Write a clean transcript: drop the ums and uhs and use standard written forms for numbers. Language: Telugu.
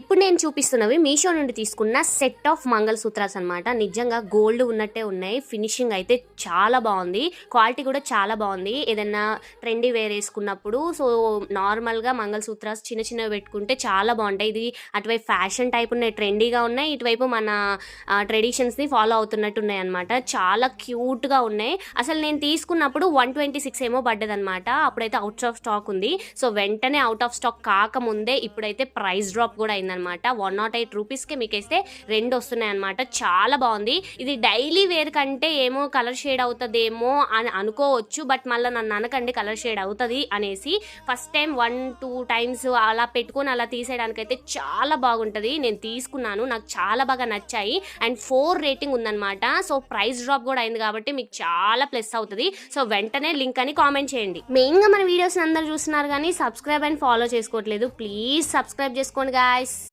ఇప్పుడు నేను చూపిస్తున్నవి మీషో నుండి తీసుకున్న సెట్ ఆఫ్ మంగళసూత్రాస్ అనమాట. నిజంగా గోల్డ్ ఉన్నట్టే ఉన్నాయి. ఫినిషింగ్ అయితే చాలా బాగుంది, క్వాలిటీ కూడా చాలా బాగుంది. ఏదైనా ట్రెండీ వేర్ వేసుకున్నప్పుడు సో నార్మల్గా మంగళసూత్రాస్ చిన్న చిన్నవి పెట్టుకుంటే చాలా బాగుంటాయి. ఇది అటువైపు ఫ్యాషన్ టైప్ ఉన్నాయి, ట్రెండీగా ఉన్నాయి, ఇటువైపు మన ట్రెడిషన్స్ని ఫాలో అవుతున్నట్టు ఉన్నాయి అనమాట. చాలా క్యూట్గా ఉన్నాయి. అసలు నేను తీసుకున్నప్పుడు 126 ఏమో పడ్డదనమాట. అప్పుడైతే అవుట్ ఆఫ్ స్టాక్ ఉంది. సో వెంటనే అవుట్ ఆఫ్ స్టాక్ కాకముందే ఇప్పుడైతే ప్రైస్ డ్రాప్ కూడా అయిందనమాట. 108 రూపీస్కి మీకైతే 2 వస్తున్నాయి అనమాట. చాలా బాగుంది. ఇది డైలీ వేర్ కంటే ఏమో కలర్ షేడ్ అవుతుందేమో అని అనుకోవచ్చు, బట్ మళ్ళీ నన్ను అనకండి కలర్ షేడ్ అవుతుంది అనేసి. ఫస్ట్ టైం 1-2 టైమ్స్ అలా పెట్టుకొని అలా తీసేయడానికైతే చాలా బాగుంటుంది. నేను తీసుకున్నాను, నాకు చాలా బాగా నచ్చాయి. అండ్ 4 రేటింగ్ ఉందనమాట. సో ప్రైస్ డ్రాప్ కూడా అయింది కాబట్టి మీకు చాలా ప్లస్ అవుతుంది. సో వెంటనే లింక్ అని కామెంట్ చేయండి. మెయిన్గా మన వీడియోస్ అందరూ చూస్తున్నారు కానీ సబ్స్క్రైబ్ అండ్ ఫాలో చేసుకోవట్లేదు. ప్లీజ్ సబ్స్క్రైబ్ చేసుకోండి గాయ్స్.